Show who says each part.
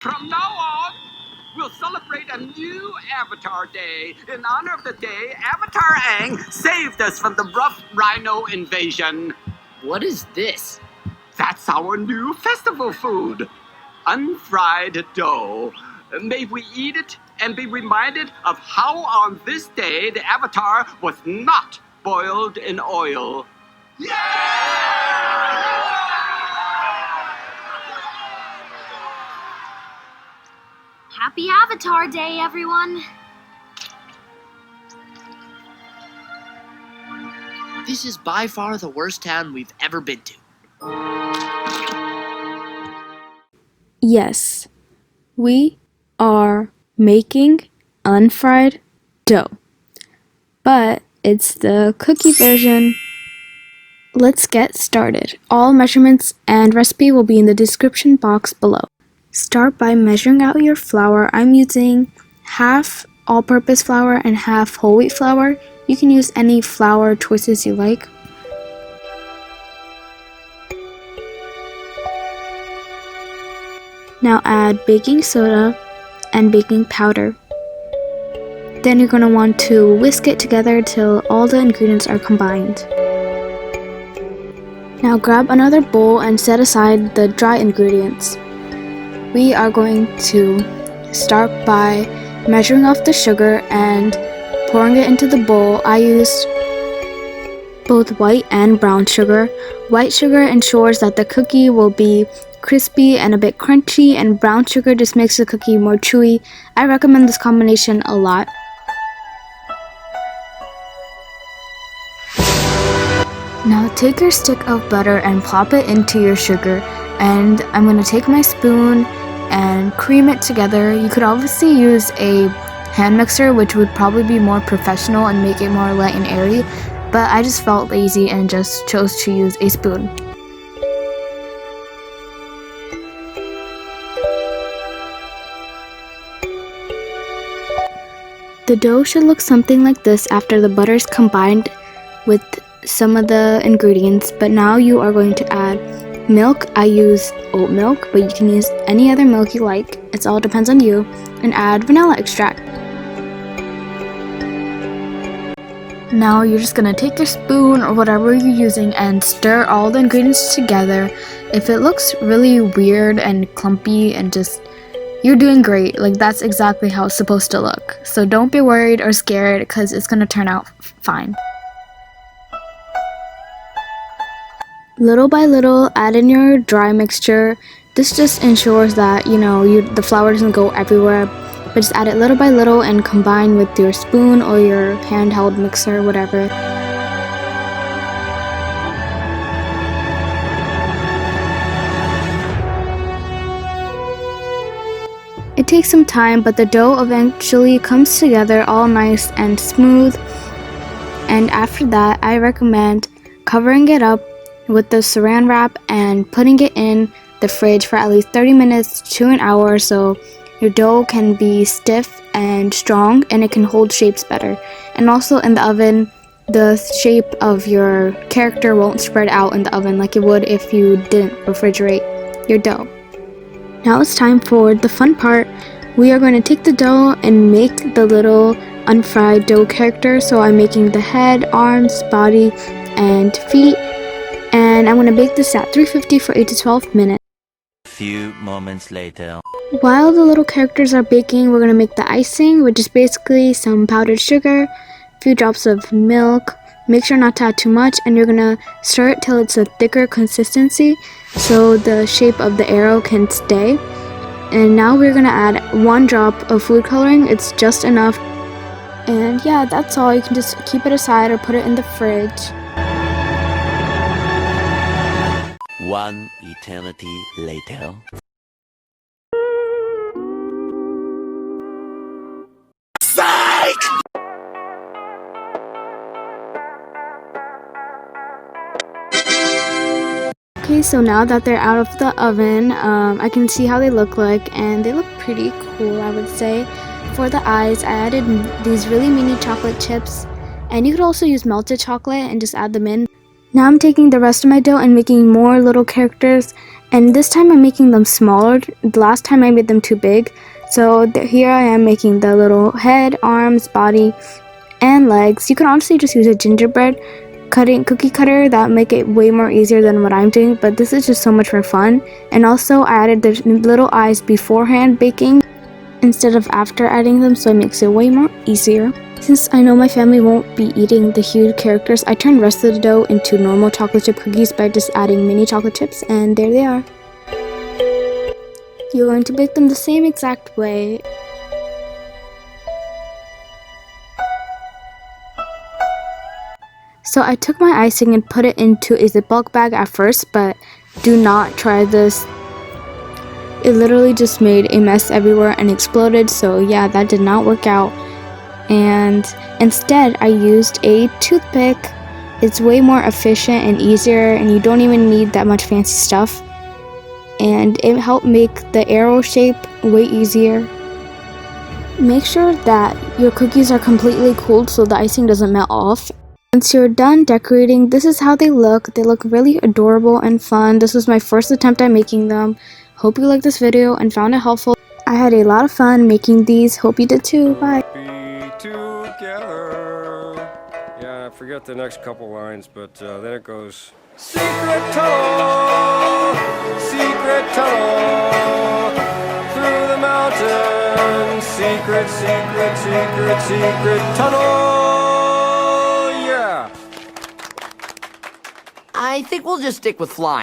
Speaker 1: From now on, we'll celebrate a new Avatar Day. In honor of the day, Avatar Aang saved us from the rough rhino invasion.
Speaker 2: What is this?
Speaker 1: That's our new festival food, unfried dough. May we eat it and be reminded of how on this day the Avatar was not boiled in oil.
Speaker 3: Happy Avatar Day, everyone!
Speaker 2: This is by far the worst town we've ever been to.
Speaker 4: Yes, we are making unfried dough, but it's the cookie version. Let's get started. All measurements and recipe will be in the description box below. Start by measuring out your flour. I'm using half all-purpose flour and half whole wheat flour. You can use any flour choices you like. Now add baking soda and baking powder. Then you're going to want to whisk it together till all the ingredients are combined. Now grab another bowl and set aside the dry ingredients. We are going to start by measuring off the sugar and pouring it into the bowl. I used both white and brown sugar. White sugar ensures that the cookie will be crispy and a bit crunchy, and brown sugar just makes the cookie more chewy. I recommend this combination a lot. Now take your stick of butter and plop it into your sugar, and I'm going to take my spoon and cream it together. You could obviously use a hand mixer, which would probably be more professional and make it more light and airy, but I just felt lazy and just chose to use a spoon. The dough should look something like this after the butter is combined with some of the ingredients, but now you are going to add milk. I use oat milk, but you can use any other milk you like. It all depends on you. And add vanilla extract. Now you're just gonna take your spoon or whatever you're using and stir all the ingredients together. If it looks really weird and clumpy and just, you're doing great. Like, that's exactly how it's supposed to look. So don't be worried or scared, because it's gonna turn out fine. Little by little, add in your dry mixture. This just ensures that, the flour doesn't go everywhere, but just add it little by little and combine with your spoon or your handheld mixer, whatever. It takes some time, but the dough eventually comes together all nice and smooth. And after that, I recommend covering it up with the saran wrap and putting it in the fridge for at least 30 minutes to an hour, so your dough can be stiff and strong and it can hold shapes better. And also in the oven, the shape of your character won't spread out in the oven like it would if you didn't refrigerate your dough. Now it's time for the fun part. We are going to take the dough and make the little unfried dough character. So I'm making the head, arms, body, and feet. And I'm going to bake this at 350 for 8 to 12 minutes.
Speaker 5: A few moments later.
Speaker 4: While the little characters are baking, we're going to make the icing, which is basically some powdered sugar, a few drops of milk. Make sure not to add too much, and you're going to stir it till it's a thicker consistency so the shape of the arrow can stay. And now we're going to add 1 drop of food coloring. It's just enough. And yeah, that's all. You can just keep it aside or put it in the fridge.
Speaker 5: One eternity later.
Speaker 4: Okay, so now that they're out of the oven, I can see how they look like, and they look pretty cool, I would say. For the eyes, I added these really mini chocolate chips, and you could also use melted chocolate and just add them in. Now I'm taking the rest of my dough and making more little characters, And this time I'm making them smaller. The last time I made them too big. So here I am making the little head, arms, body, and legs. You can honestly just use a gingerbread cookie cutter. That would make it way more easier than what I'm doing, but this is just so much more fun. And also I added the little eyes beforehand baking instead of after adding them, so it makes it way more easier. Since I know my family won't be eating the huge characters, I turned the rest of the dough into normal chocolate chip cookies by just adding mini chocolate chips, and there they are. You're going to bake them the same exact way. So I took my icing and put it into a Ziploc bag at first, but do not try this. It literally just made a mess everywhere and exploded, so yeah, that did not work out. And instead I used a toothpick. It's way more efficient and easier, and you don't even need that much fancy stuff. And it helped make the arrow shape way easier. Make sure that your cookies are completely cooled so the icing doesn't melt off. Once you're done decorating, this is how they look. They look really adorable and fun. This was my first attempt at making them. Hope you liked this video and found it helpful. I had a lot of fun making these. Hope you did too. Bye.
Speaker 6: Together. Yeah, I forget the next couple lines, but then it goes, secret tunnel, through the mountains, secret tunnel, yeah.
Speaker 2: I think we'll just stick with flying.